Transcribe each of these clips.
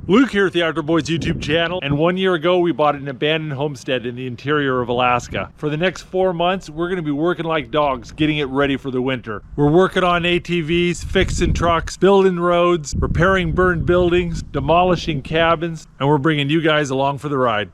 Luke here at the Outdoor Boys YouTube channel, and 1 year ago we bought an abandoned homestead in the interior of Alaska. For the next 4 months, we're going to be working like dogs, getting it ready for the winter. We're working on ATVs, fixing trucks, building roads, repairing burned buildings, demolishing cabins, and we're bringing you guys along for the ride.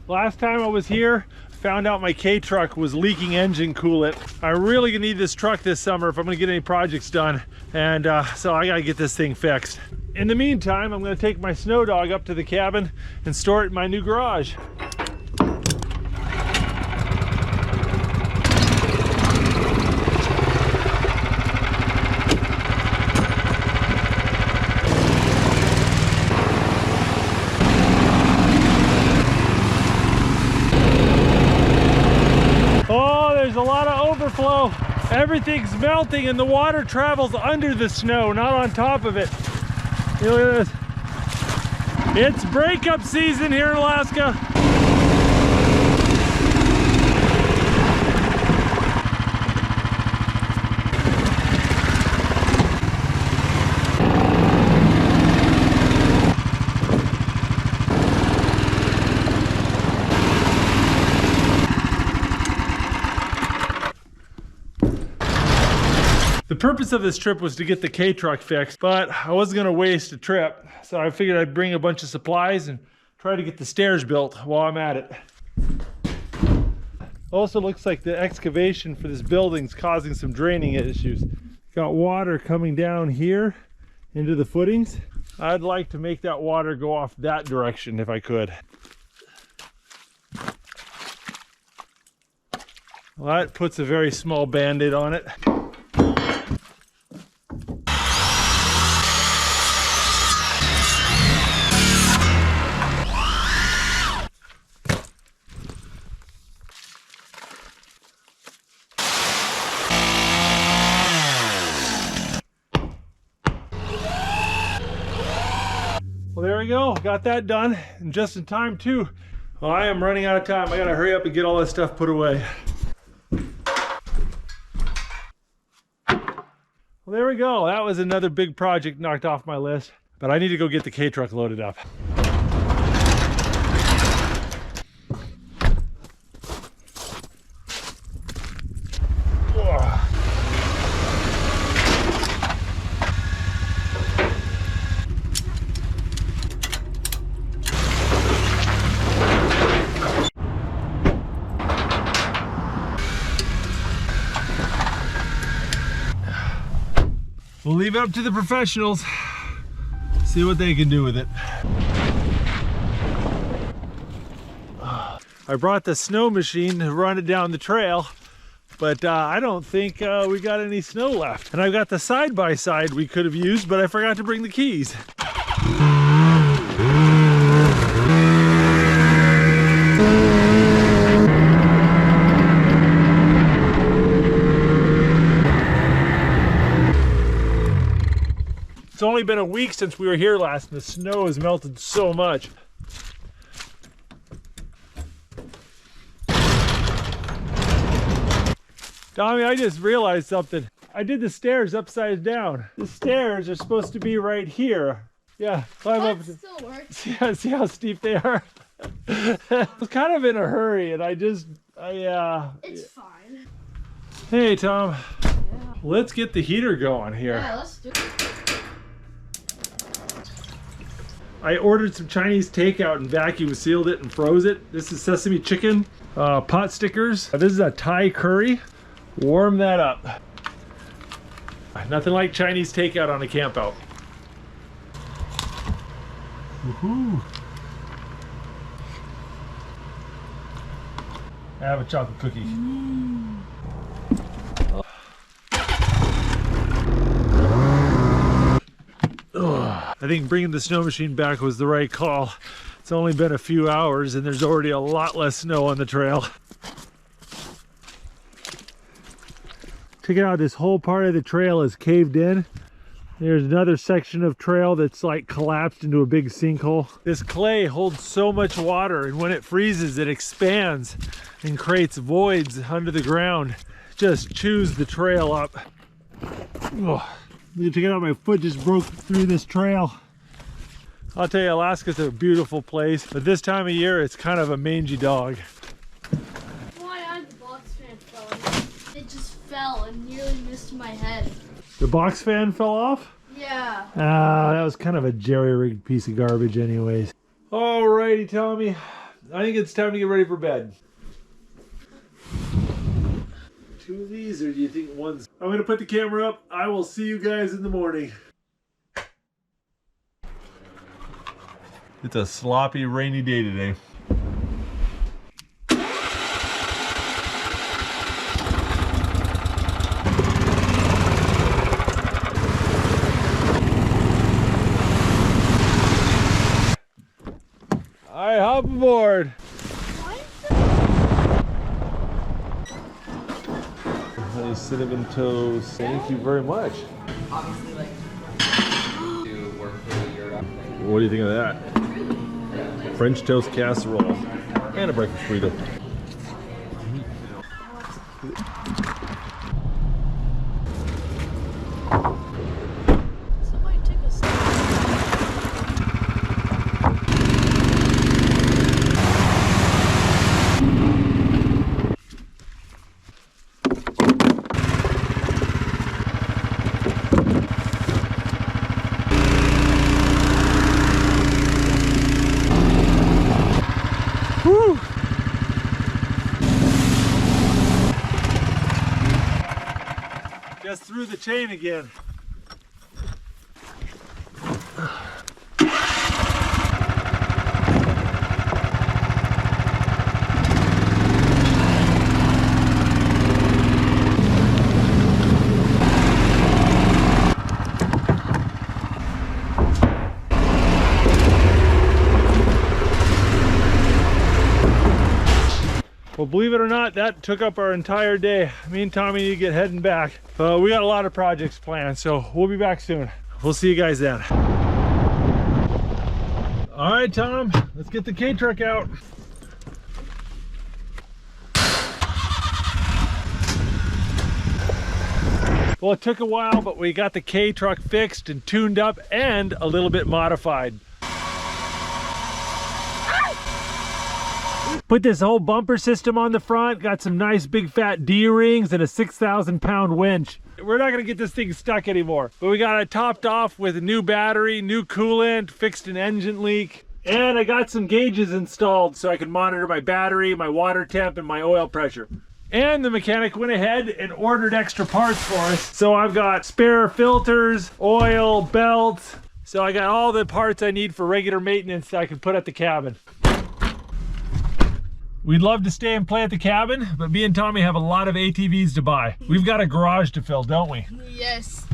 Last time I was here, found out my K-truck was leaking engine coolant. I'm really gonna need this truck this summer if I'm gonna get any projects done. And so I gotta get this thing fixed. In the meantime, I'm gonna take my snow dog up to the cabin and store it in my new garage. There's a lot of overflow. Everything's melting and the water travels under the snow, not on top of it. Look at this. It's breakup season here in Alaska. The purpose of this trip was to get the K-truck fixed, but I wasn't gonna waste a trip. So I figured I'd bring a bunch of supplies and try to get the stairs built while I'm at it. Also looks like the excavation for this building's causing some draining issues. Got water coming down here into the footings. I'd like to make that water go off that direction if I could. Well, that puts a very small band-aid on it. Well, there we go. Got that done, and just in time too. Well, I am running out of time. I gotta hurry up and get all this stuff put away. Well, there we go. That was another big project knocked off my list, but I need to go get the K-truck loaded up. We'll leave it up to the professionals, see what they can do with it. I brought the snow machine to run it down the trail, but I don't think we got any snow left. And I've got the side-by-side we could have used, but I forgot to bring the keys. It's only been a week since we were here last, and the snow has melted so much. Tommy, I just realized something. I did the stairs upside down. The stairs are supposed to be right here. Yeah, climb up. That still works. Yeah, see how steep they are? I was kind of in a hurry, and It's fine. Hey, Tom. Yeah. Let's get the heater going here. Yeah, let's do it. I ordered some Chinese takeout and vacuum sealed it and froze it. This is sesame chicken, pot stickers. This is a Thai curry. Warm that up. Nothing like Chinese takeout on a camp out. Woohoo! I have a chocolate cookie. I think bringing the snow machine back was the right call. It's only been a few hours and there's already a lot less snow on the trail. Check it out, this whole part of the trail is caved in. There's another section of trail that's like collapsed into a big sinkhole. This clay holds so much water, and when it freezes, it expands. and creates voids under the ground. Just chews the trail up. Oh, check it out, my foot just broke through this trail. I'll tell you, Alaska's a beautiful place, but this time of year, it's kind of a mangy dog. Why I the box fan fell off. It just fell and nearly missed my head. The box fan fell off? Yeah. That was kind of a jerry-rigged piece of garbage anyways. Alrighty, Tommy. I think it's time to get ready for bed. 2 of these, or do you think one's... I'm going to put the camera up. I will see you guys in the morning. It's a sloppy, rainy day today. Alright, hop aboard. Honey cinnamon toast. Thank you very much. Obviously, like, to work for the Europe thing. What do you think of that? French toast casserole and a breakfast burrito. Somebody take a step. Woo! Just threw the chain again. Well, believe it or not, that took up our entire day. Me and Tommy need to get heading back. We got a lot of projects planned, so we'll be back soon. We'll see you guys then. All right, Tom, let's get the K-truck out. Well, it took a while, but we got the K-truck fixed and tuned up and a little bit modified. Put this whole bumper system on the front, got some nice big fat D-rings and a 6,000-pound winch. We're not gonna get this thing stuck anymore, but we got it topped off with a new battery, new coolant, fixed an engine leak, and I got some gauges installed so I can monitor my battery, my water temp, and my oil pressure. And the mechanic went ahead and ordered extra parts for us. So I've got spare filters, oil, belts. So I got all the parts I need for regular maintenance that I can put at the cabin. We'd love to stay and play at the cabin, but me and Tommy have a lot of ATVs to buy. We've got a garage to fill, don't we? Yes.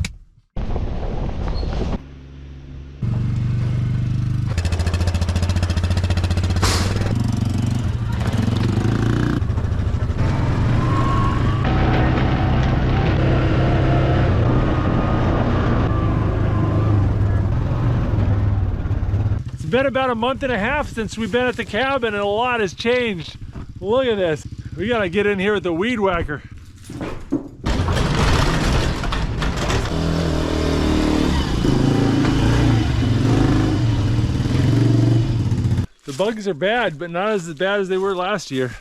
It's been about a month and a half since we've been at the cabin and a lot has changed. Look at this. We gotta get in here with the weed whacker. The bugs are bad, but not as bad as they were last year.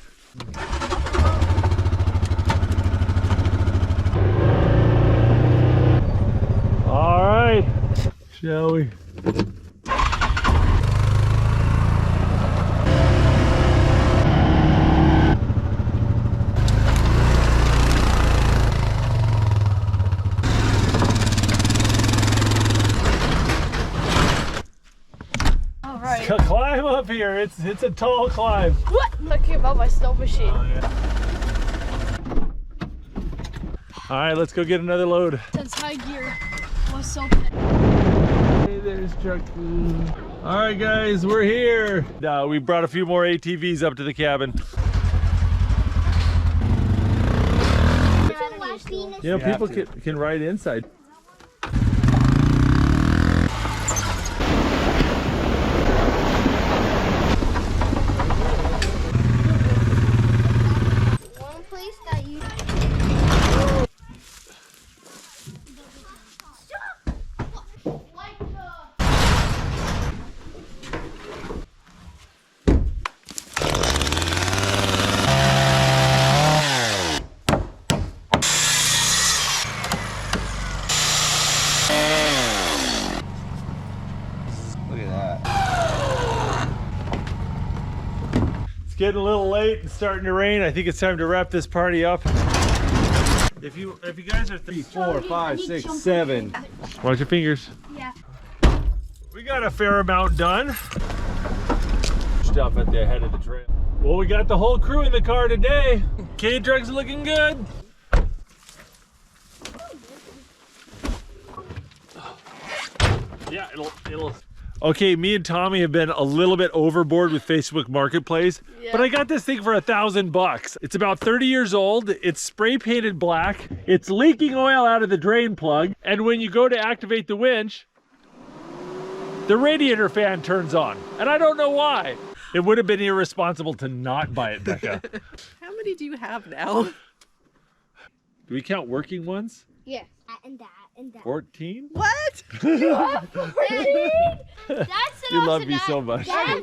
All right, shall we? Climb up here. It's a tall climb. What? Talking about my snow machine. Oh, yeah. All right, let's go get another load. That's high gear. I was so pissed. Hey, there's truck food. All right, guys, we're here. We brought a few more ATVs up to the cabin. You know, people can ride inside. that you. Look at that. It's getting a little late and starting to rain. I think it's time to wrap this party up. If you guys are 3, 4, 5, 6, 7. watch your fingers. Yeah. We got a fair amount done. Stuff at the head of the trail. Well, we got the whole crew in the car today. K-Drug's looking good. Yeah, it'll. Okay, me and Tommy have been a little bit overboard with Facebook Marketplace, but I got this thing for $1,000. It's about 30 years old. It's spray painted black. It's leaking oil out of the drain plug. And when you go to activate the winch, the radiator fan turns on. And I don't know why. It would have been irresponsible to not buy it, Becca. How many do you have now? Do we count working ones? Yeah. And that and that. 14? What? You have 14? That's You love me so much. Now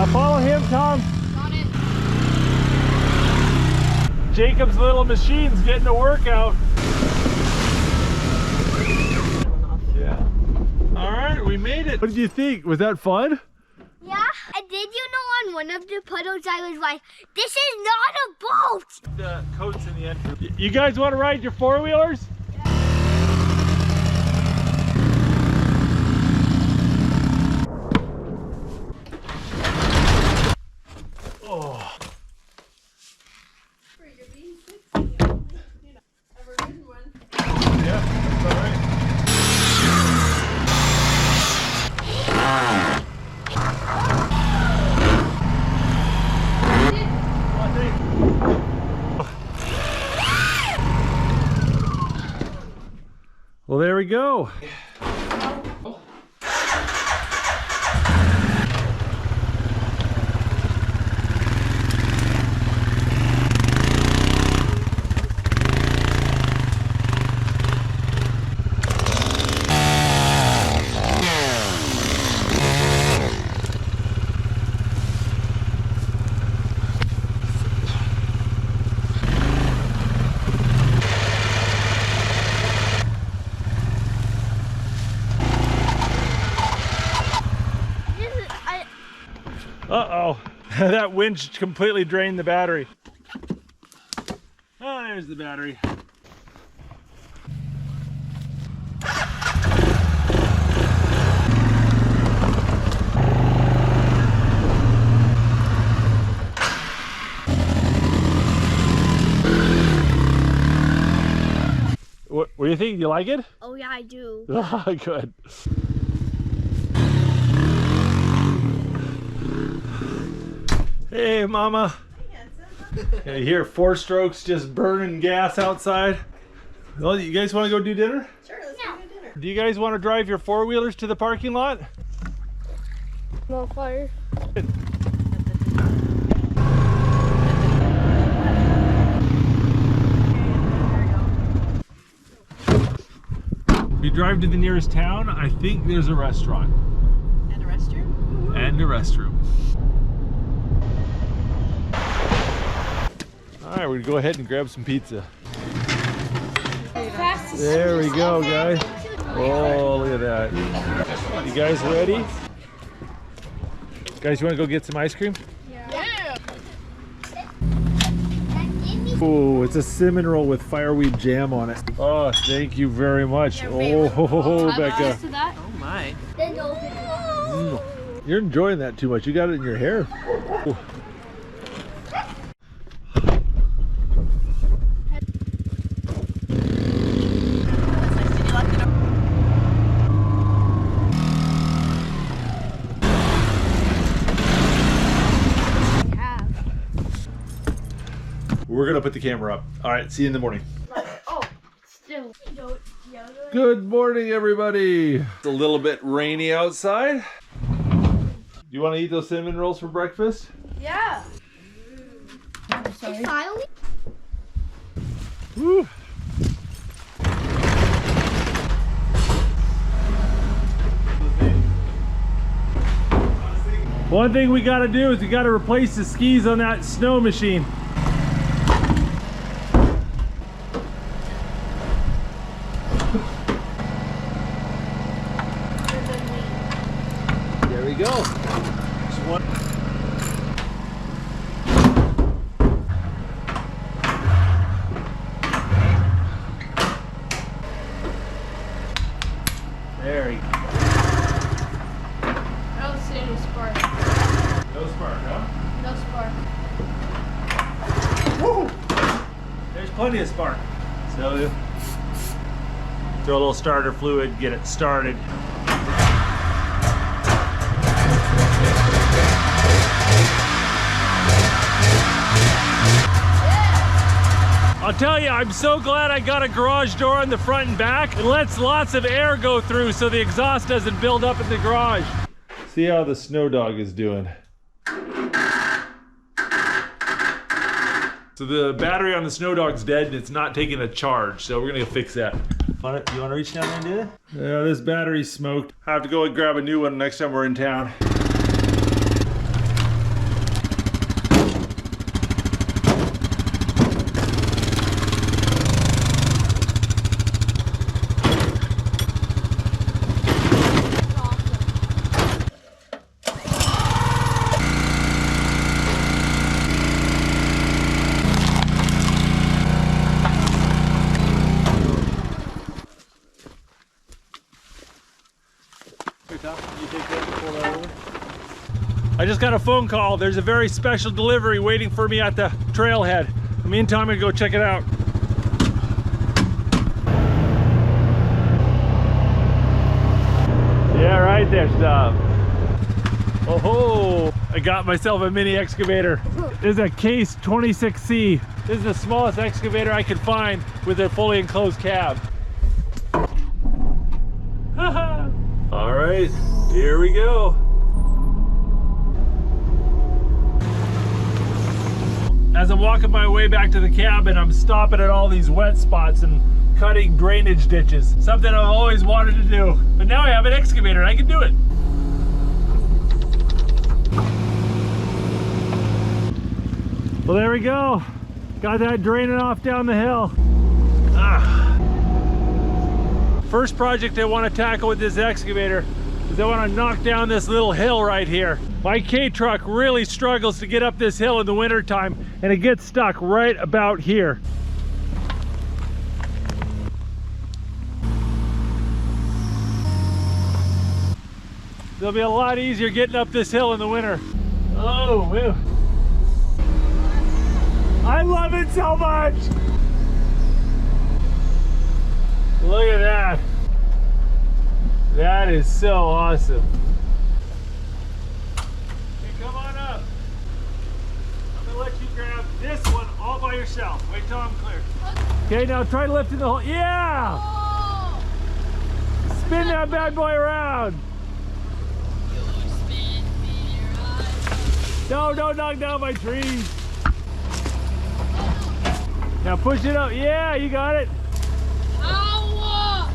follow him, Tom. Got it. Jacob's little machine's getting a workout. Yeah. All right, we made it. What did you think? Was that fun? Yeah. And did you know on one of the puddles I was like, this is not a boat. The coats in the end. You guys want to ride your four-wheelers? Oh. Yeah, that's all right. Well, there we go. Uh-oh, that winch completely drained the battery. Oh, there's the battery. What do you think? You like it? Oh yeah, I do. Oh, good. Hey, Mama. Yeah, you hear 4 strokes just burning gas outside. Well, you guys want to go do dinner? Sure, let's go to dinner. Do you guys want to drive your four-wheelers to the parking lot? No fire. If you drive to the nearest town, I think there's a restaurant. And a restroom? And a restroom. All right, we're gonna go ahead and grab some pizza. There we go, guys. Oh, look at that. You guys ready? Guys, you wanna go get some ice cream? Yeah. Oh, it's a cinnamon roll with fireweed jam on it. Oh, thank you very much. Oh, Becca. Oh my. You're enjoying that too much. You got it in your hair. Oh. We're gonna put the camera up. All right, see you in the morning. Oh, still. Good morning, everybody. It's a little bit rainy outside. Do you want to eat those cinnamon rolls for breakfast? Yeah. Sorry. Finally. Woo. One thing we gotta do is we gotta replace the skis on that snow machine. There we go. Just one. There we go. I don't see any spark. No spark, huh? No spark. Woo! There's plenty of spark. So throw a little starter fluid, get it started. I'll tell you, I'm so glad I got a garage door on the front and back. It lets lots of air go through so the exhaust doesn't build up in the garage. See how the snow dog is doing. So the battery on the snow dog's dead and it's not taking a charge, so we're gonna go fix that. You wanna reach down there and do it? Yeah, this battery's smoked. I have to go and grab a new one next time we're in town. I just got a phone call. There's a very special delivery waiting for me at the trailhead. In the meantime, I'm gonna go check it out. Yeah, right there, stuff. Oh ho! I got myself a mini excavator. This is a Case 26C. This is the smallest excavator I could find with a fully enclosed cab. All right, here we go. As I'm walking my way back to the cabin, I'm stopping at all these wet spots and cutting drainage ditches. Something I've always wanted to do. But now I have an excavator and I can do it. Well, there we go. Got that draining off down the hill. First project I want to tackle with this excavator is I want to knock down this little hill right here. My K-truck really struggles to get up this hill in the winter time, and it gets stuck right about here. It'll be a lot easier getting up this hill in the winter. Oh, whew. I love it so much. Look at that. That is so awesome. Hey, come on up. I'm gonna let you grab this one all by yourself. Wait till I'm clear. Okay, now try lifting the whole, yeah! Oh! Spin that bad boy around. No, don't knock down my trees. Now push it up. Yeah, you got it. Ow!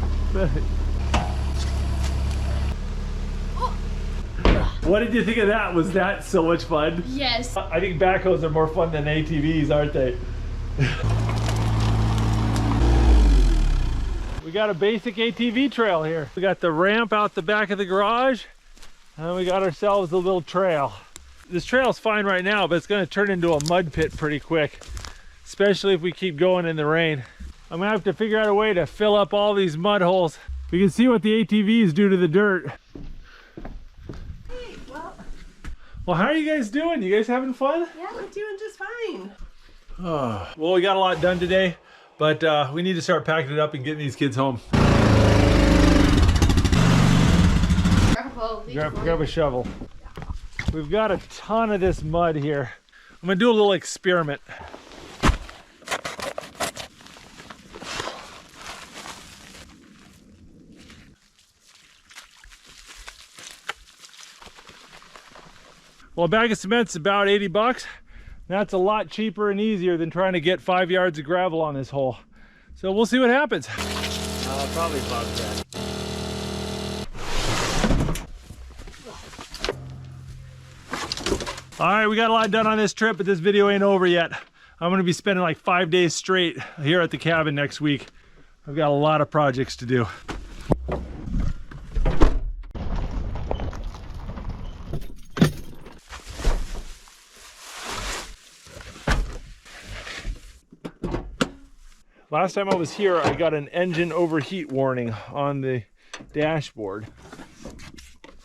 What did you think of that? Was that so much fun? Yes. I think backhoes are more fun than ATVs, aren't they? We got a basic ATV trail here. We got the ramp out the back of the garage, and we got ourselves a little trail. This trail's fine right now, but it's gonna turn into a mud pit pretty quick, especially if we keep going in the rain. I'm gonna have to figure out a way to fill up all these mud holes. We can see what the ATVs do to the dirt. Hey, Well, how are you guys doing? You guys having fun? yeah, we're doing just fine. Oh, well, we got a lot done today, but we need to start packing it up and getting these kids home. Grab a shovel. We've got a ton of this mud here. I'm gonna do a little experiment. Well, a bag of cement's about 80 bucks. That's a lot cheaper and easier than trying to get 5 yards of gravel on this hole. So we'll see what happens. Probably about that. All right, we got a lot done on this trip, but this video ain't over yet. I'm gonna be spending like 5 days straight here at the cabin next week. I've got a lot of projects to do. Last time I was here, I got an engine overheat warning on the dashboard.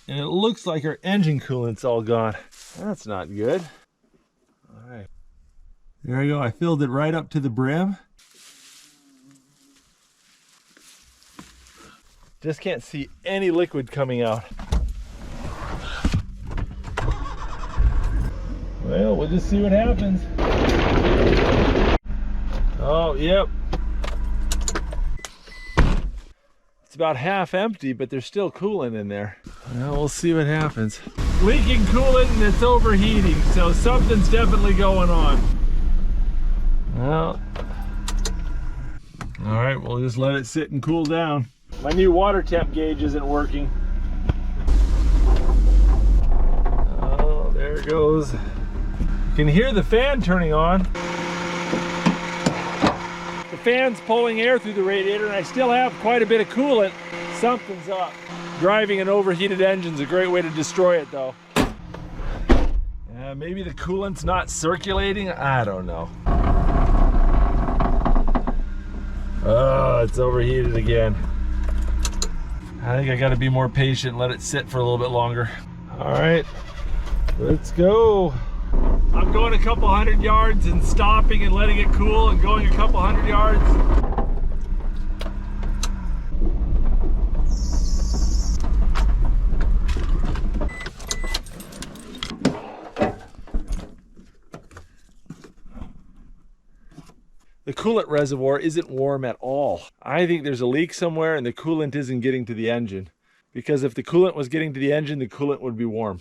And it looks like our engine coolant's all gone. That's not good. All right. There you go. I filled it right up to the brim. Just can't see any liquid coming out. Well, we'll just see what happens. Oh, yep. It's about half empty, but there's still coolant in there. Well, we'll see what happens. Leaking coolant and it's overheating, so something's definitely going on. Well, all right, we'll just let it sit and cool down. My new water temp gauge isn't working. Oh, there it goes. You can hear the fan turning on. The fan's pulling air through the radiator and I still have quite a bit of coolant. Something's up. Driving an overheated engine's a great way to destroy it though. Maybe the coolant's not circulating, I don't know. Oh, it's overheated again. I think I gotta be more patient and let it sit for a little bit longer. All right, let's go. I'm going a couple 100 yards and stopping and letting it cool and going a couple 100 yards. The coolant reservoir isn't warm at all. I think there's a leak somewhere and the coolant isn't getting to the engine. Because if the coolant was getting to the engine, the coolant would be warm.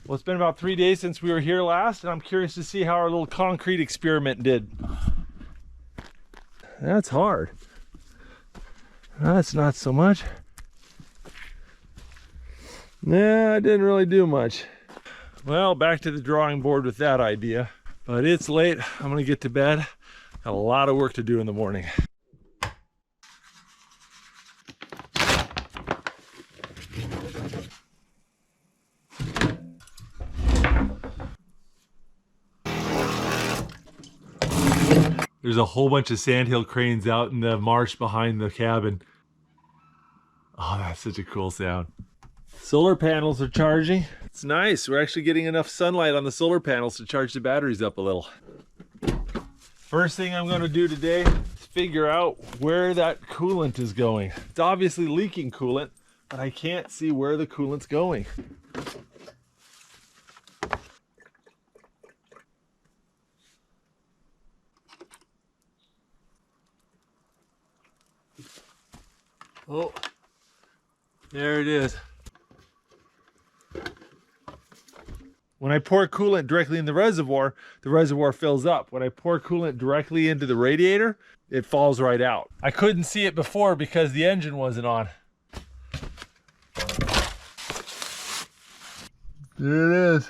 Well, it's been about 3 days since we were here last, and I'm curious to see how our little concrete experiment did. That's hard. That's not so much. Nah, I didn't really do much. Well, back to the drawing board with that idea. But it's late, I'm gonna get to bed. Got a lot of work to do in the morning. There's a whole bunch of sandhill cranes out in the marsh behind the cabin. Oh, that's such a cool sound. Solar panels are charging. It's nice. We're actually getting enough sunlight on the solar panels to charge the batteries up a little. First thing I'm going to do today is figure out where that coolant is going. It's obviously leaking coolant, but I can't see where the coolant's going. Oh, there it is. When I pour coolant directly in the reservoir fills up. When I pour coolant directly into the radiator, it falls right out. I couldn't see it before because the engine wasn't on. There it is.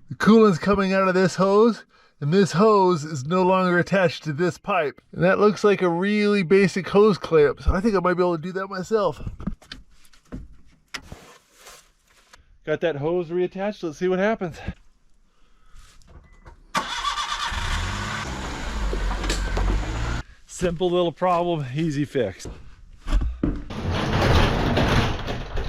The coolant's coming out of this hose, and this hose is no longer attached to this pipe. And that looks like a really basic hose clamp, so I think I might be able to do that myself. Got that hose reattached. Let's see what happens. Simple little problem, easy fix.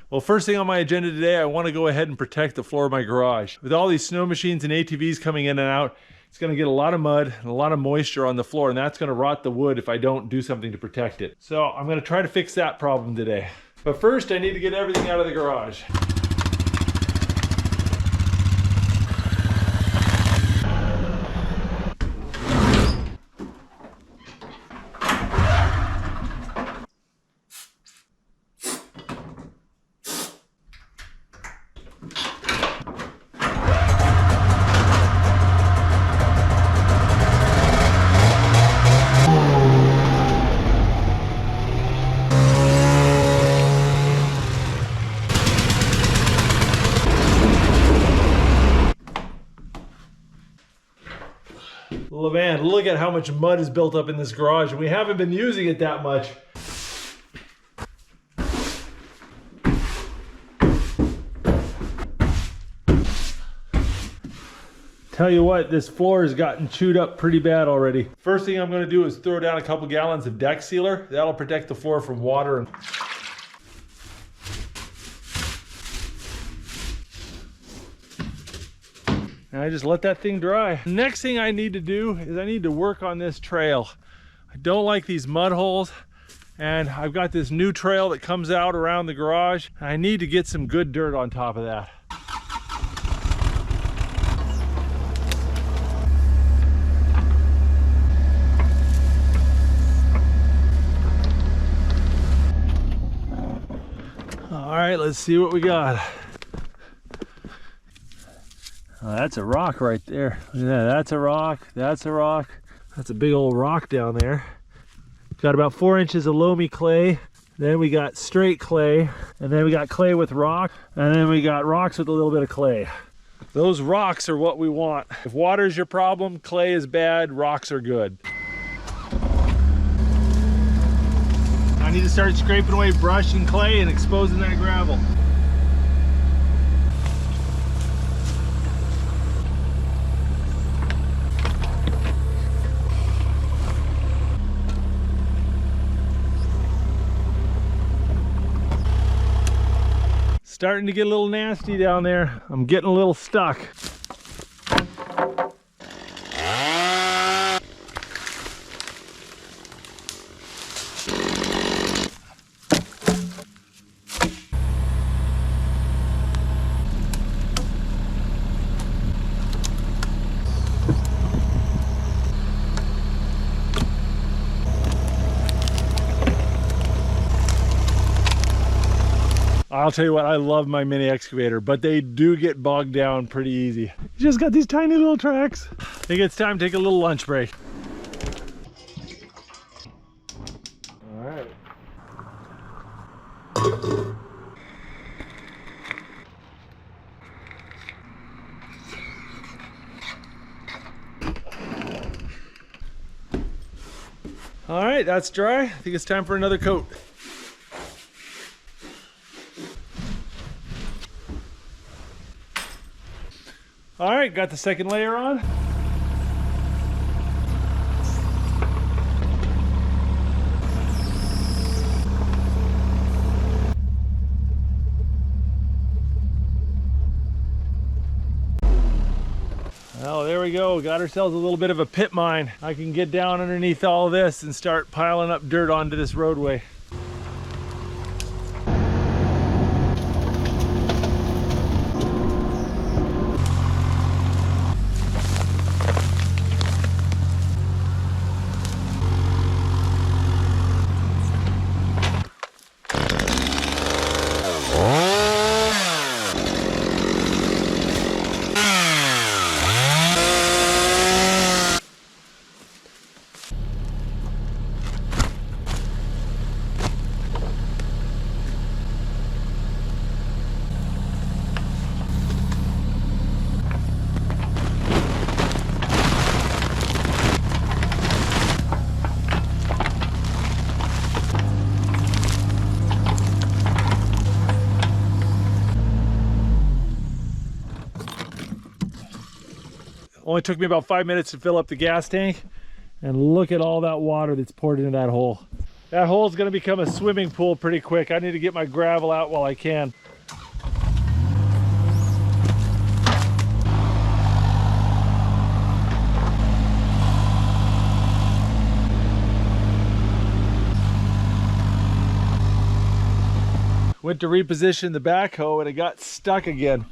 Well, first thing on my agenda today, I want to go ahead and protect the floor of my garage. With all these snow machines and ATVs coming in and out, it's going to get a lot of mud and a lot of moisture on the floor, and that's going to rot the wood if I don't do something to protect it. So I'm going to try to fix that problem today. But first, I need to get everything out of the garage. Man, look at how much mud is built up in this garage. We haven't been using it that much. Tell you what, this floor has gotten chewed up pretty bad already. First thing I'm gonna do is throw down a couple gallons of deck sealer. That'll protect the floor from water. And I just let that thing dry. Next thing I need to do is I need to work on this trail. I don't like these mud holes, and I've got this new trail that comes out around the garage. I need to get some good dirt on top of that. All right, let's see what we got. Oh, that's a rock right there. Look at that. That's a rock. That's a rock. That's a big old rock down there. Got about 4 inches of loamy clay. Then we got straight clay. And then we got clay with rock. And then we got rocks with a little bit of clay. Those rocks are what we want. If water's your problem, clay is bad, rocks are good. I need to start scraping away brush and clay and exposing that gravel. Starting to get a little nasty down there. I'm getting a little stuck. I'll tell you what, I love my mini excavator, but they do get bogged down pretty easy. You just got these tiny little tracks. I think it's time to take a little lunch break. All right. All right, that's dry. I think it's time for another coat. All right, got the second layer on. Oh, there we go. Got ourselves a little bit of a pit mine. I can get down underneath all this and start piling up dirt onto this roadway. Only took me about 5 minutes to fill up the gas tank, and look at all that water that's poured into that hole. That hole is going to become a swimming pool pretty quick. I need to get my gravel out while I can. Went to reposition the backhoe and it got stuck again.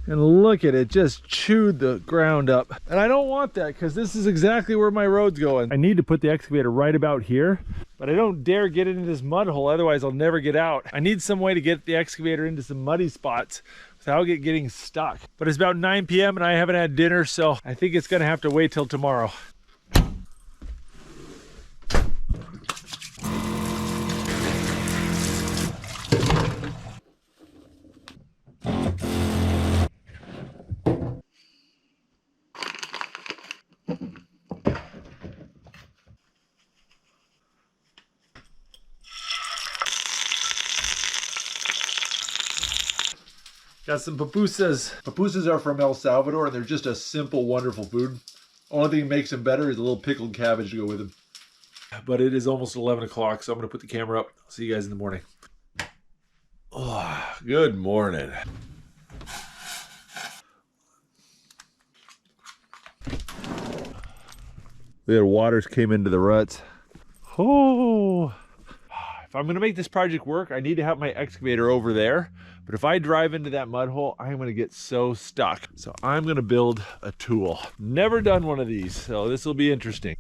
And look at it, just chewed the ground up. And I don't want that because this is exactly where my road's going. I need to put the excavator right about here, but I don't dare get into this mud hole, otherwise I'll never get out. I need some way to get the excavator into some muddy spots without it getting stuck. But it's about 9 p.m. and I haven't had dinner, so I think it's gonna have to wait till tomorrow. Got some pupusas. Pupusas are from El Salvador, and they're just a simple, wonderful food. Only thing that makes them better is a little pickled cabbage to go with them. But it is almost 11 o'clock, so I'm going to put the camera up. See you guys in the morning. Oh, good morning. The waters came into the ruts. Oh, if I'm going to make this project work, I need to have my excavator over there. But if I drive into that mud hole, I'm going to get so stuck. So I'm going to build a tool. Never done one of these, so this will be interesting.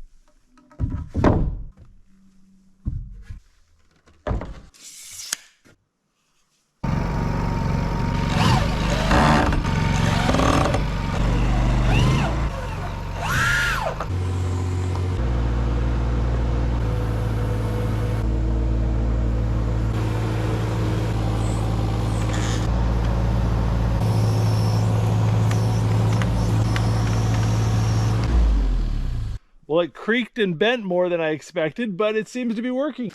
Well, it creaked and bent more than I expected, but it seems to be working.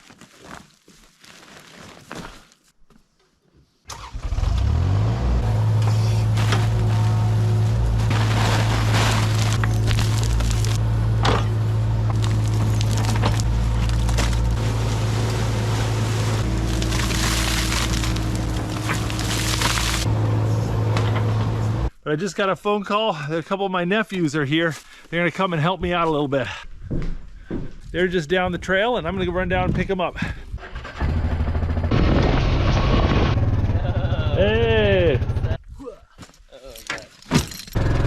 But I just got a phone call that a couple of my nephews are here. They're gonna come and help me out a little bit. They're just down the trail and I'm gonna go run down and pick them up. Hey!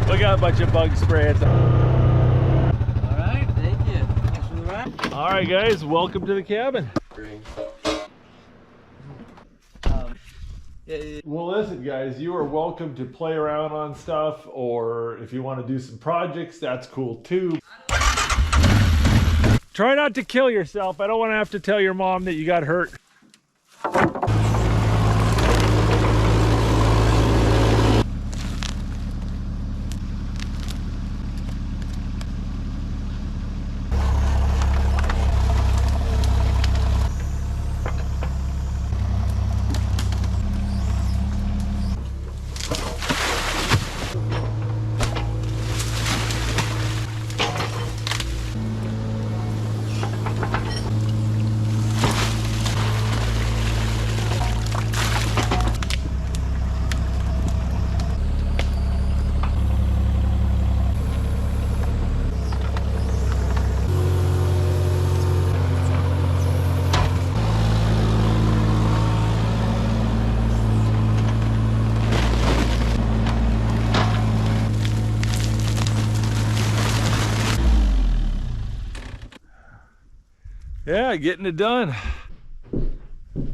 Look at a bunch of bug sprays. Alright, thank you. Thanks for the ride. All right, guys, welcome to the cabin. Well, listen, guys, you are welcome to play around on stuff, or if you want to do some projects, that's cool too. Try not to kill yourself. I don't want to have to tell your mom that you got hurt. Yeah, getting it done.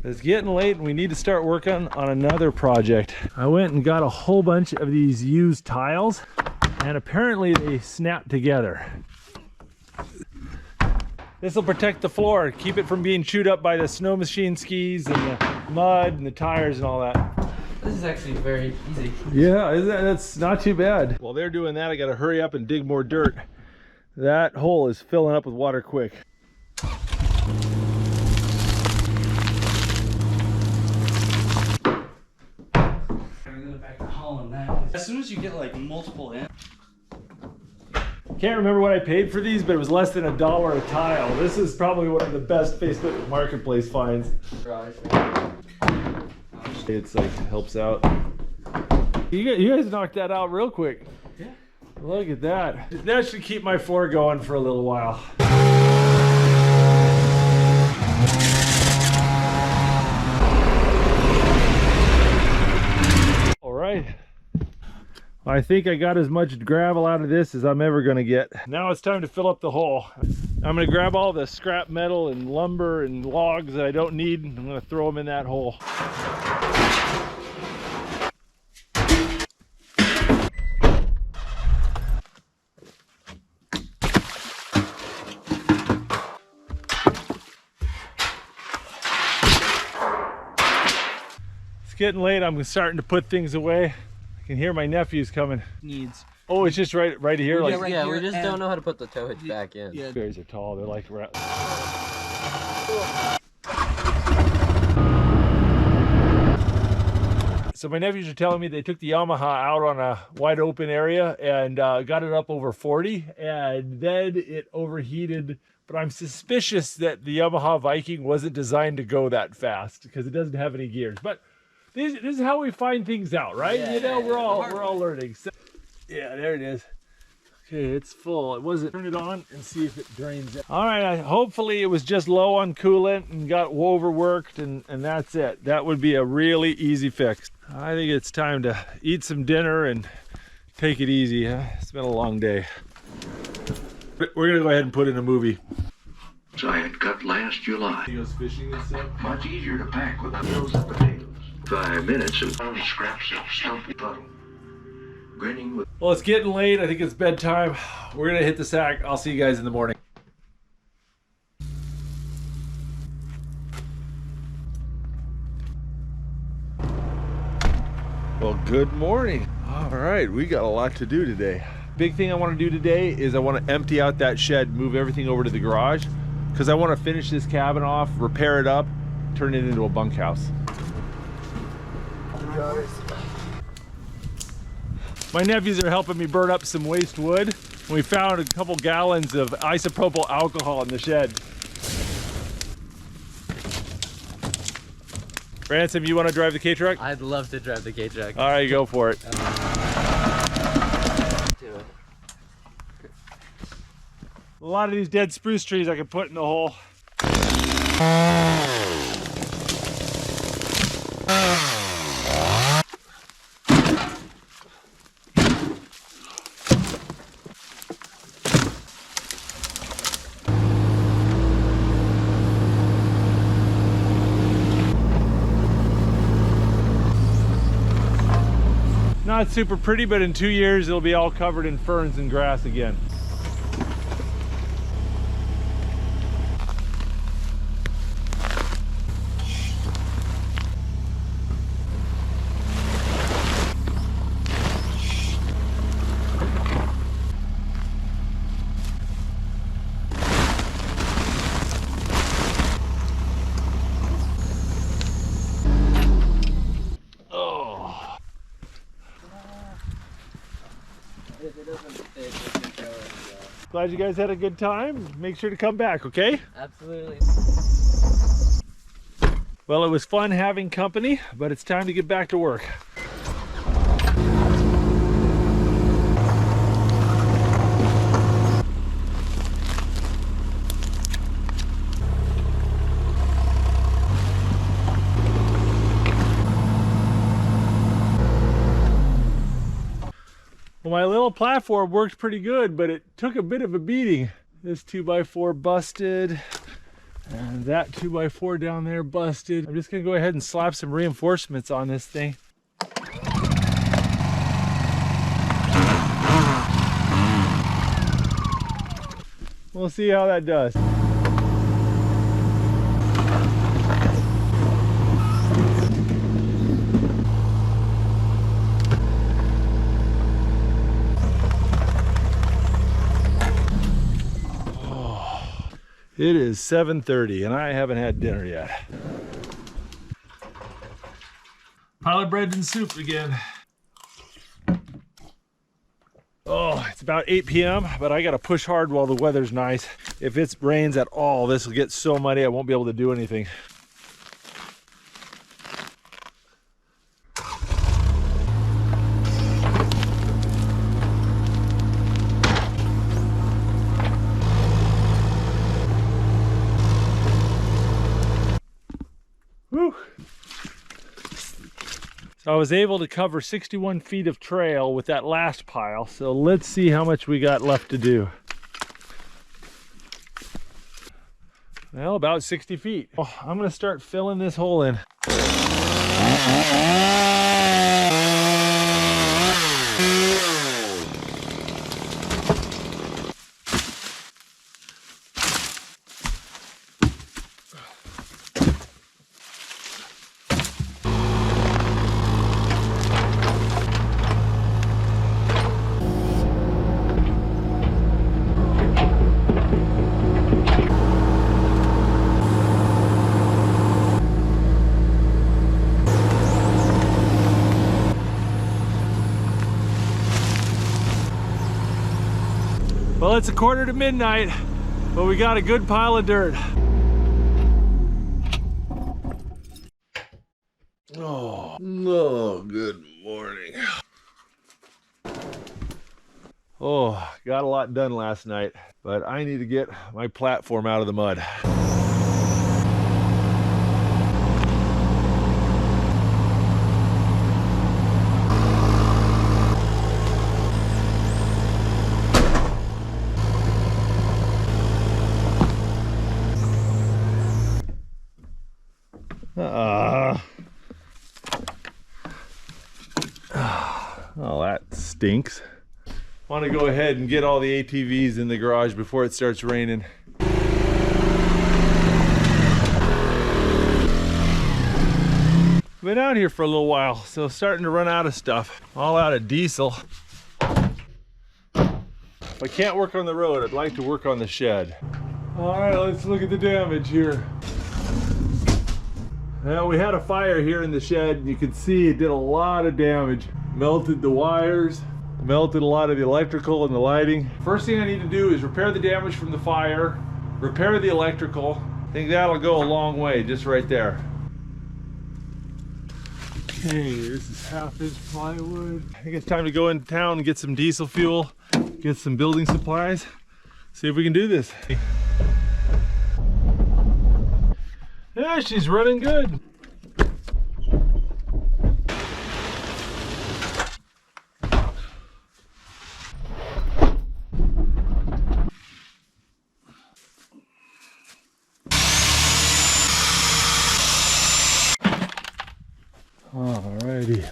It's getting late and we need to start working on another project. I went and got a whole bunch of these used tiles and apparently they snap together. This will protect the floor, keep it from being chewed up by the snow machine skis and the mud and the tires and all that. This is actually very easy. Yeah, that's not too bad. While they're doing that, I gotta hurry up and dig more dirt. That hole is filling up with water quick. As soon as you get like multiple in. Can't remember what I paid for these, but it was less than $1 a tile. This is probably one of the best Facebook Marketplace finds. It's like helps out. You guys knocked that out real quick. Yeah. Look at that. That should keep my floor going for a little while. All right. I think I got as much gravel out of this as I'm ever gonna get. Now it's time to fill up the hole. I'm gonna grab all the scrap metal and lumber and logs that I don't need, and I'm gonna throw them in that hole. It's getting late, I'm starting to put things away. I can hear my nephews coming. Needs. Oh, it's just right here. Like, Yeah, we just don't know how to put the tow hitch back in. Yeah. berries are tall. They're like So my nephews are telling me they took the Yamaha out on a wide open area and got it up over 40, and then it overheated. But I'm suspicious that the Yamaha Viking wasn't designed to go that fast because it doesn't have any gears. But this is how we find things out, right? Yeah, you know, we're all hard learning. So, yeah, there it is. Okay, it's full. It wasn't. Turn it on and see if it drains it. All right, hopefully it was just low on coolant and got overworked, and that's it. That would be a really easy fix. I think it's time to eat some dinner and take it easy. Huh? It's been a long day. We're gonna go ahead and put in a movie. I had cut last July. He goes fishing and stuff. Much easier to pack without those and potatoes. 5 minutes and found scraps of stumpy puddle. Grinning with. Well, it's getting late. I think it's bedtime. We're gonna hit the sack. I'll see you guys in the morning. Well, good morning. All right, we got a lot to do today. Big thing I want to do today is I want to empty out that shed, move everything over to the garage, because I want to finish this cabin off, repair it up, turn it into a bunkhouse. My nephews are helping me burn up some waste wood. We found a couple gallons of isopropyl alcohol in the shed. Ransom, you want to drive the K-Truck? I'd love to drive the K-Truck. All right, go for it. A lot of these dead spruce trees I could put in the hole. Not super pretty, but in 2 years it'll be all covered in ferns and grass again. Glad you guys had a good time. Make sure to come back, okay? Absolutely. Well, it was fun having company, but it's time to get back to work. Well, my little platform worked pretty good, but it took a bit of a beating. This 2x4 busted, and that 2x4 down there busted. I'm just gonna go ahead and slap some reinforcements on this thing. We'll see how that does. It is 7:30 and I haven't had dinner yet. Pile of bread and soup again. Oh, it's about 8 p.m., but I gotta push hard while the weather's nice. If it rains at all, this will get so muddy I won't be able to do anything. Whew. So I was able to cover 61 feet of trail with that last pile. So let's see how much we got left to do. Well, about 60 feet. Oh, I'm gonna start filling this hole in. Well, it's 1:45, but we got a good pile of dirt. Oh, no, good morning. Oh, got a lot done last night, but I need to get my platform out of the mud. Oh, that stinks. Want to go ahead and get all the ATVs in the garage before it starts raining. Been out here for a little while, so starting to run out of stuff. All out of diesel. If I can't work on the road, I'd like to work on the shed. All right, let's look at the damage here. Now, we had a fire here in the shed, and you can see it did a lot of damage. Melted the wires, melted a lot of the electrical and the lighting. First thing I need to do is repair the damage from the fire, repair the electrical. I think that'll go a long way, just right there. Okay, this is half-inch plywood. I think it's time to go into town and get some diesel fuel, get some building supplies, see if we can do this. Yeah, she's running good. Alrighty.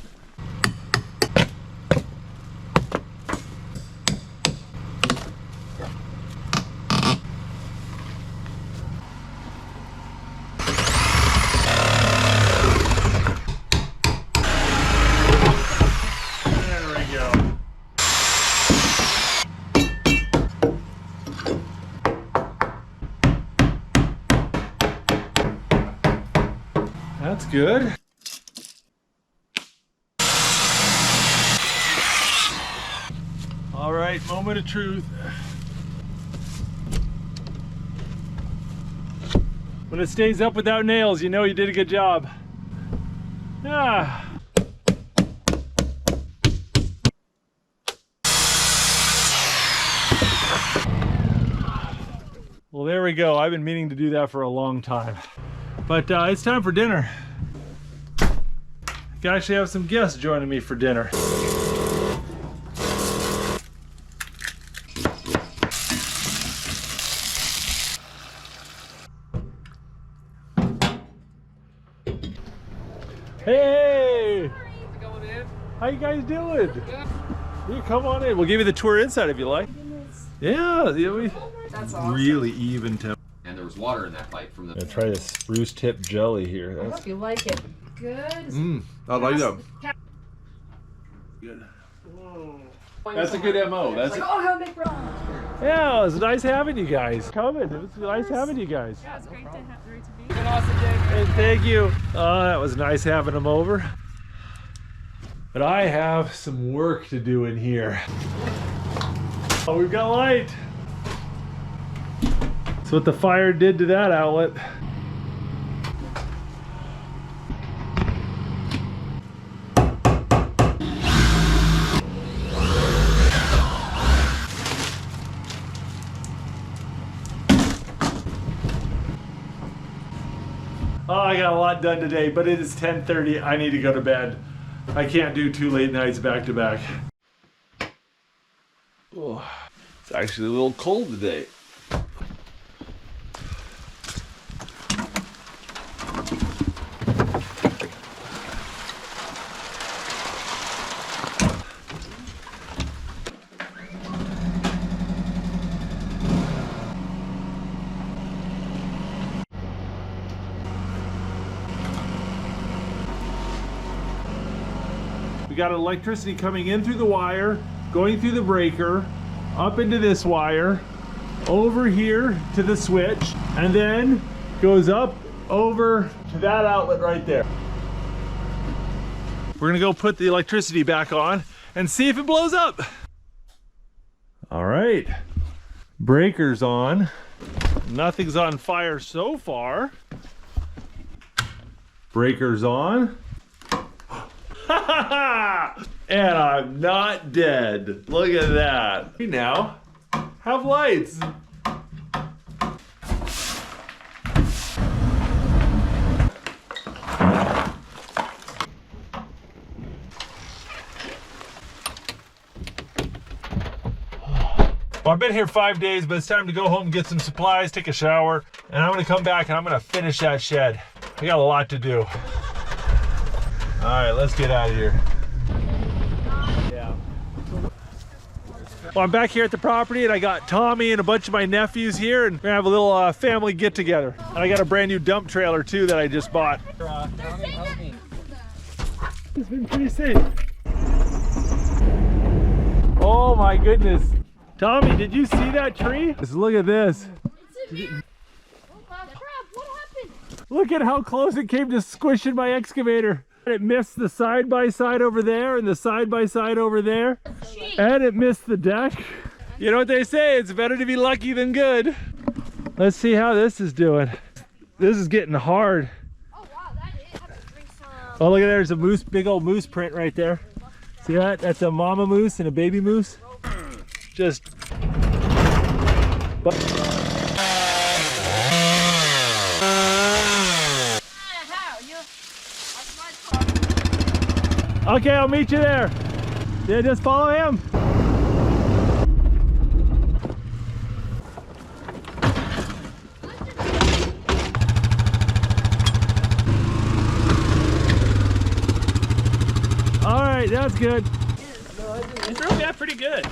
That's good. All right, moment of truth. When it stays up without nails, you know you did a good job. Ah. Well, there we go. I've been meaning to do that for a long time. But it's time for dinner. I can actually have some guests joining me for dinner. Hey! How you guys doing? You come on in. We'll give you the tour inside if you like. Yeah, That's awesome. Really even temp. And there was water in that pipe from the. I'm gonna try this spruce tip jelly here. I hope you like it. Good. I like that. Good. That's a good MO. That's Like, oh, go make wrong. yeah, it was nice having you guys. Coming. It was nice having you guys. Yeah, it's great to be. Have an awesome day. Hey, thank you. That was nice having them over. But I have some work to do in here. Oh, we've got light. That's what the fire did to that outlet. Oh, I got a lot done today, but it is 10:30. I need to go to bed. I can't do 2 late nights back to back. Oh, it's actually a little cold today. We got electricity coming in through the wire, going through the breaker, up into this wire, over here to the switch, and then goes up over to that outlet right there. We're gonna go put the electricity back on and see if it blows up. All right, Breaker's on. Nothing's on fire so far. Breaker's on. And I'm not dead. Look at that. We now have lights. Well, I've been here 5 days, but it's time to go home and get some supplies, take a shower, and I'm gonna come back and I'm gonna finish that shed. I got a lot to do. All right, let's get out of here. Yeah. Well, I'm back here at the property and I got Tommy and a bunch of my nephews here, and we're gonna have a little family get together. And I got a brand new dump trailer too that I just bought. It's been pretty safe. Oh my goodness. Tommy, did you see that tree? Just look at this. Oh, crap, what happened? Look at how close it came to squishing my excavator. It missed the side-by-side over there and the side-by-side over there. Jeez. And it missed the deck. You know what they say, it's better to be lucky than good. Let's see how this is doing. This is getting hard. Oh, wow, that is. I have to drink some. Oh, look at there's a moose, big old moose print right there. See that? That's a mama moose and a baby moose. Just... Okay, I'll meet you there. Yeah, just follow him. All right, that's good. It's really got pretty good.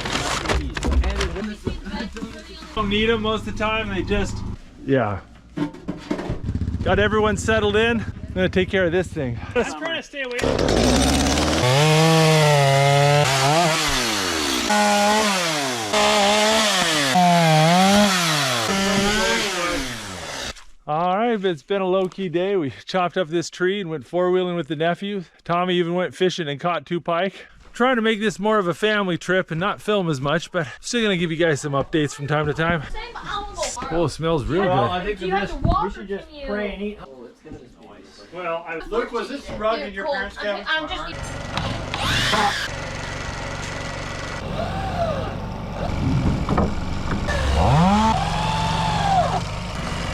Don't need them most of the time. They just, yeah. Got everyone settled in. I'm gonna take care of this thing. I'm trying to stay away. All right, but it's been a low-key day. We chopped up this tree and went four-wheeling with the nephew. Tommy even went fishing and caught 2 pike. Trying to make this more of a family trip and not film as much, but still gonna give you guys some updates from time to time. Oh, it smells real good. I think Do you have to walk or can you? and eat. Well, Luke, was this rug in your parents' cabin? I'm just.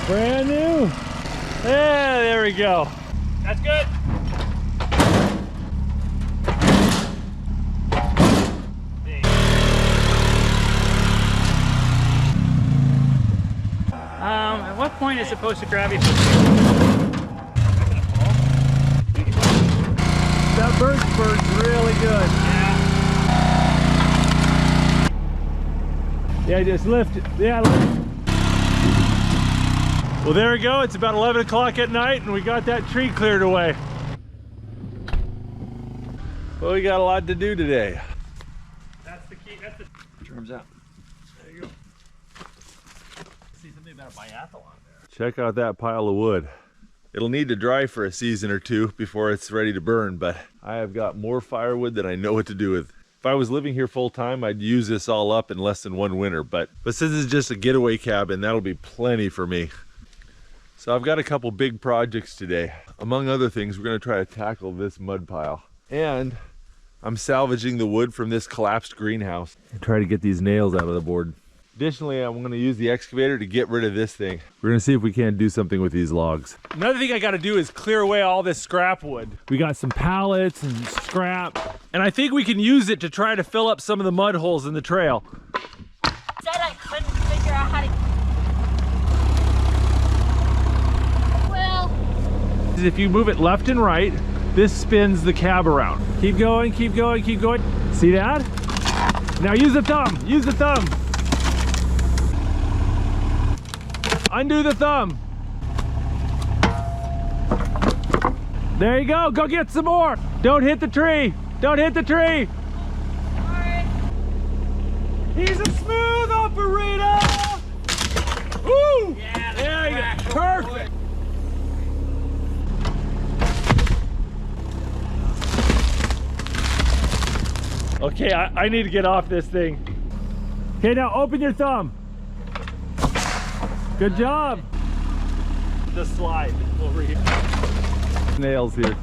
Brand new. Yeah, there we go. That's good. At what point is it supposed to grab you? That bird's really good. Yeah, just lift it. Yeah, lift it. Well, there we go. It's about 11 o'clock at night and we got that tree cleared away. Well, we got a lot to do today. That's the key. That's the Terms out. There you go. See something about a biathlon there. Check out that pile of wood. It'll need to dry for a season or two before it's ready to burn, but I have got more firewood than I know what to do with. If I was living here full time, I'd use this all up in less than 1 winter, but since it's just a getaway cabin, that'll be plenty for me. So I've got a couple big projects today. Among other things, we're gonna try to tackle this mud pile. And I'm salvaging the wood from this collapsed greenhouse and try to get these nails out of the board. Additionally, I'm gonna use the excavator to get rid of this thing. We're gonna see if we can't do something with these logs. Another thing I gotta do is clear away all this scrap wood. We got some pallets and scrap, and I think we can use it to try to fill up some of the mud holes in the trail. Said I couldn't figure out how to. Well. If you move it left and right, this spins the cab around. Keep going, keep going, keep going. See that? Now use the thumb, use the thumb. Undo the thumb. There you go, go get some more. Don't hit the tree, don't hit the tree. Alright. He's a smooth operator. Woo! Yeah, there you go, perfect. Okay, I need to get off this thing. Okay, now open your thumb. Good job. The slide over here. Nails here.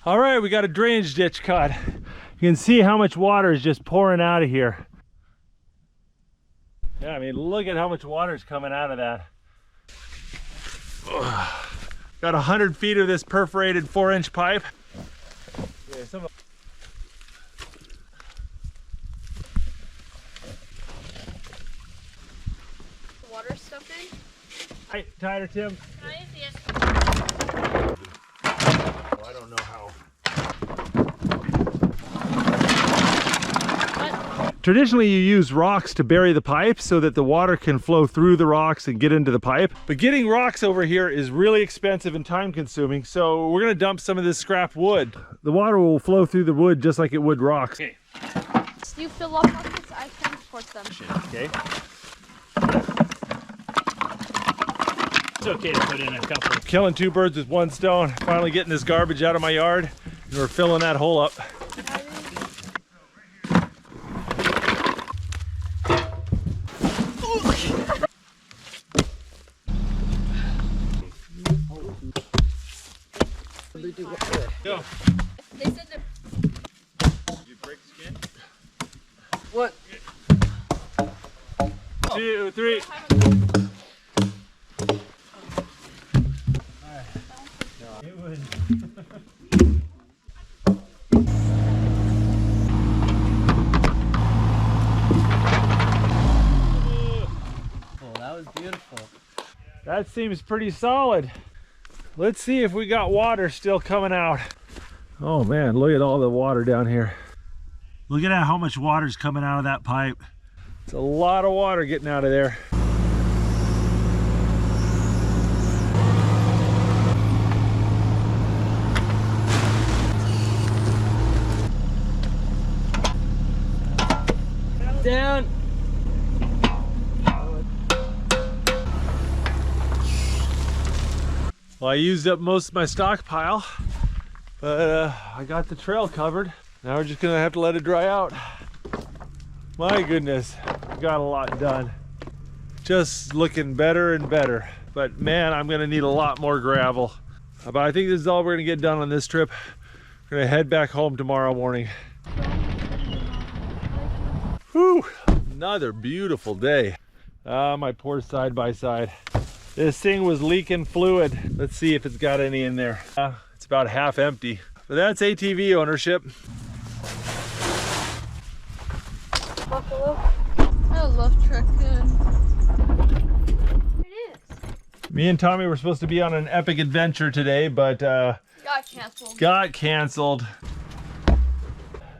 All right, we got a drainage ditch cut. You can see how much water is just pouring out of here. Yeah, I mean, look at how much water is coming out of that. Got 100 feet of this perforated 4-inch pipe. Yeah, Water stuff in? Right, tighter, Tim. Can I see it? Oh, I don't know how. Traditionally, you use rocks to bury the pipe so that the water can flow through the rocks and get into the pipe. But getting rocks over here is really expensive and time consuming, so we're gonna dump some of this scrap wood. The water will flow through the wood just like it would rocks. Okay. Do you fill up buckets? I transport them. Okay. It's okay to put in a couple. Killing 2 birds with 1 stone. Finally getting this garbage out of my yard, and we're filling that hole up. Go. They said they're... Did you break the skin? What? 2, 3. Oh, that was beautiful. That seems pretty solid. Let's see if we got water still coming out. Oh man, look at all the water down here. Look at how much water's coming out of that pipe. It's a lot of water getting out of there. Down. Well, I used up most of my stockpile, but I got the trail covered. Now we're just gonna have to let it dry out. My goodness, we got a lot done. Just looking better and better. But man, I'm gonna need a lot more gravel. But I think this is all we're gonna get done on this trip. We're gonna head back home tomorrow morning. Whew, another beautiful day. Ah, my poor side-by-side. This thing was leaking fluid. Let's see if it's got any in there. It's about half empty. But that's ATV ownership. Buffalo. I love trekking. It is. Me and Tommy were supposed to be on an epic adventure today, but Got canceled.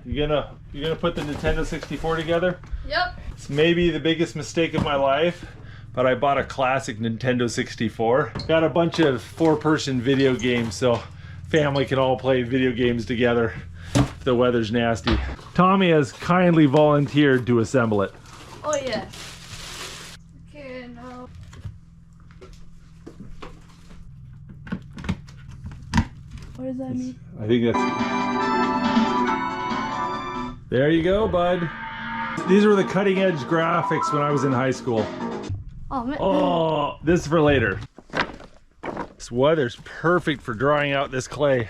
You gonna put the Nintendo 64 together? Yep. It's maybe the biggest mistake of my life, but I bought a classic Nintendo 64. Got a bunch of 4-person video games, so family can all play video games together if the weather's nasty. Tommy has kindly volunteered to assemble it. Oh yeah. Okay, now. What does that mean? I think that's... There you go, bud. These were the cutting edge graphics when I was in high school. Oh man. Oh, this is for later. This weather's perfect for drying out this clay.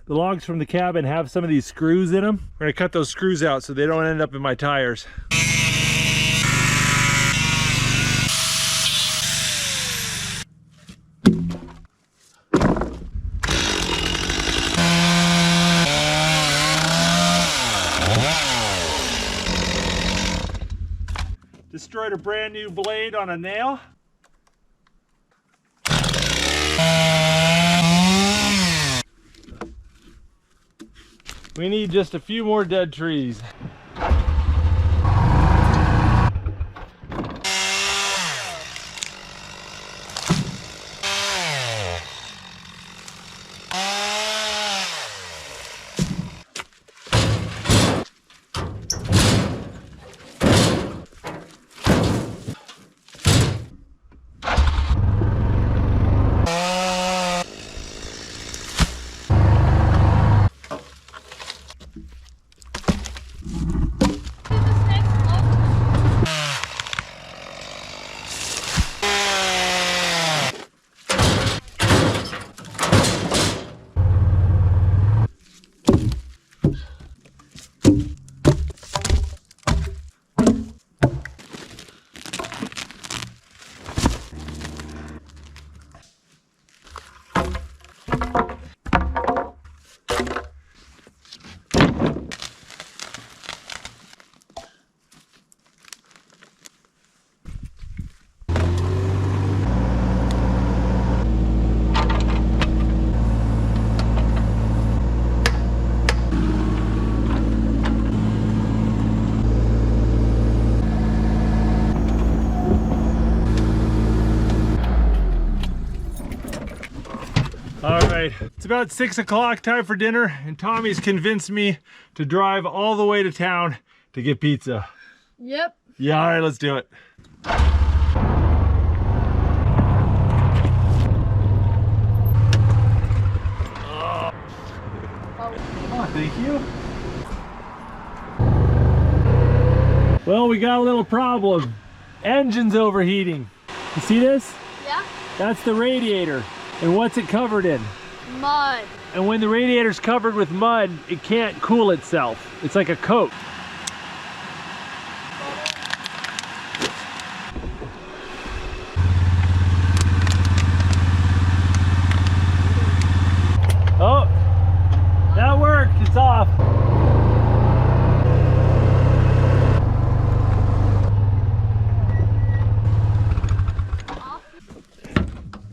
The logs from the cabin have some of these screws in them. We're gonna cut those screws out so they don't end up in my tires. This destroyed a brand new blade on a nail. We need just a few more dead trees. All right, it's about 6 o'clock, time for dinner, and Tommy's convinced me to drive all the way to town to get pizza. Yep. Yeah, all right, let's do it. Oh, thank you. Well, we got a little problem. Engine's overheating. You see this? Yeah. That's the radiator. And what's it covered in? Mud. And when the radiator's covered with mud, it can't cool itself. It's like a coat. Oh, that worked. It's off.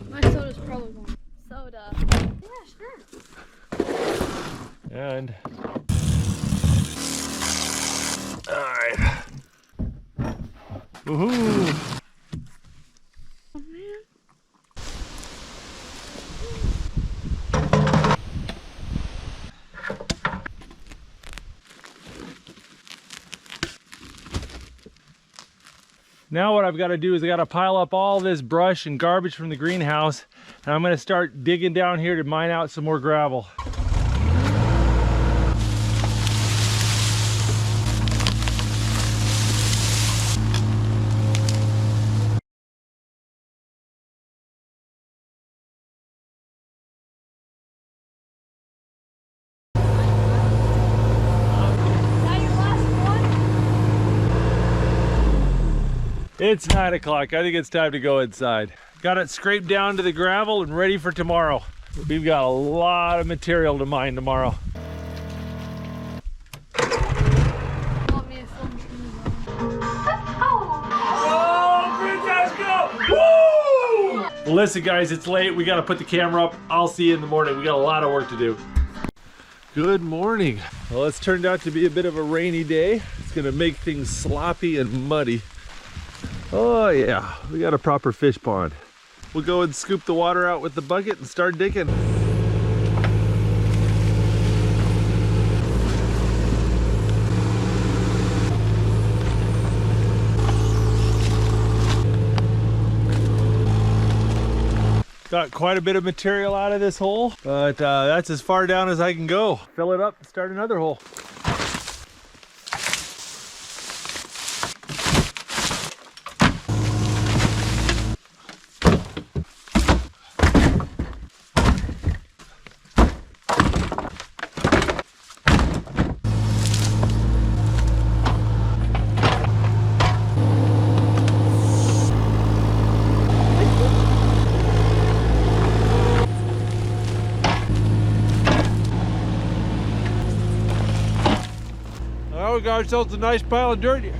My soda's probably gone. Soda. Yeah, sure. And all right. Woohoo! Oh man. Now what I've got to do is I got to pile up all this brush and garbage from the greenhouse, and I'm going to start digging down here to mine out some more gravel. It's 9 o'clock. I think it's time to go inside. Got it scraped down to the gravel and ready for tomorrow. We've got a lot of material to mine tomorrow. Want me to film Well, listen guys, it's late. We got to put the camera up. I'll see you in the morning. We got a lot of work to do. Good morning. Well, it's turned out to be a bit of a rainy day. It's gonna make things sloppy and muddy. Oh yeah, we got a proper fish pond. We'll go and scoop the water out with the bucket and start digging. Got quite a bit of material out of this hole, but that's as far down as I can go. Fill it up and start another hole. Well, we got ourselves a nice pile of dirt here.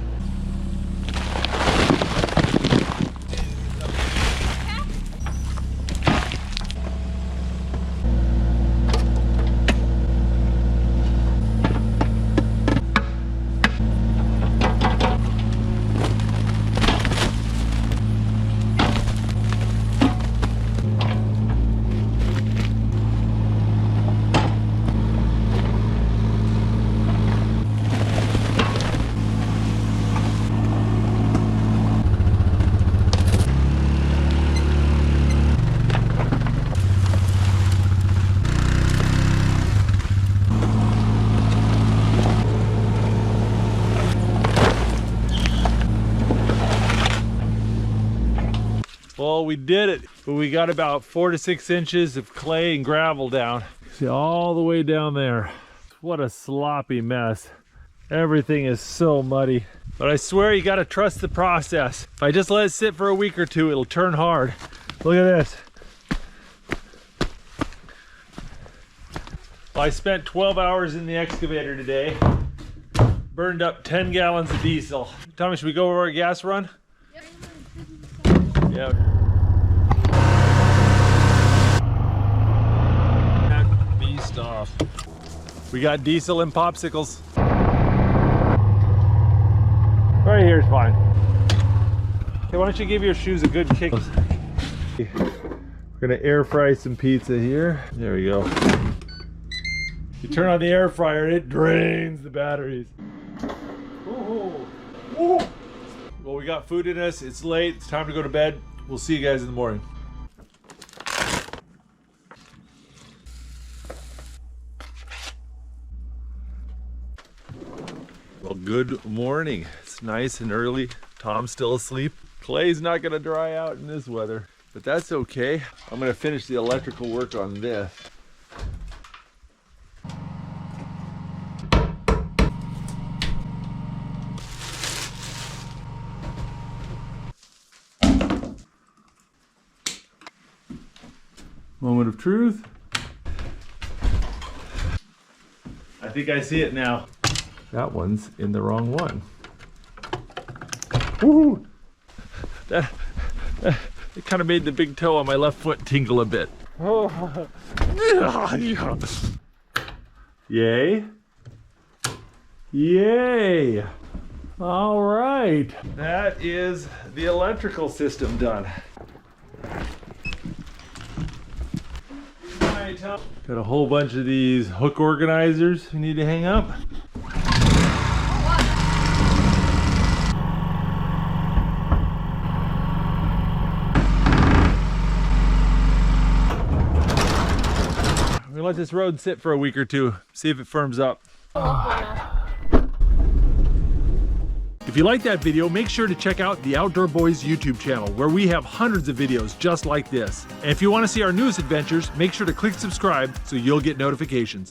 Well, we did it, but we got about 4 to 6 inches of clay and gravel down. See, all the way down there. What a sloppy mess. Everything is so muddy. But I swear you gotta trust the process. If I just let it sit for a week or two, it'll turn hard. Look at this. Well, I spent 12 hours in the excavator today. Burned up 10 gallons of diesel. Tommy, should we go over our gas run? Yeah. Beast off. We got diesel and popsicles. Right here's fine. Okay, why don't you give your shoes a good kick? We're gonna air fry some pizza here. There we go. You turn on the air fryer, it drains the batteries. Ooh. Ooh. Well, we got food in us. It's late. It's time to go to bed. We'll see you guys in the morning. Well, good morning. It's nice and early. Tom's still asleep. Clay's not gonna dry out in this weather, but that's okay. I'm gonna finish the electrical work on this. Moment of truth. I think I see it now. That one's in the wrong one. Woo! It kind of made the big toe on my left foot tingle a bit. Oh. Yay. Yay. All right. That is the electrical system done. Got a whole bunch of these hook organizers we need to hang up. We're gonna let this road sit for a week or two, see if it firms up. If you like that video, make sure to check out the Outdoor Boys YouTube channel, where we have hundreds of videos just like this. And if you want to see our newest adventures, make sure to click subscribe so you'll get notifications.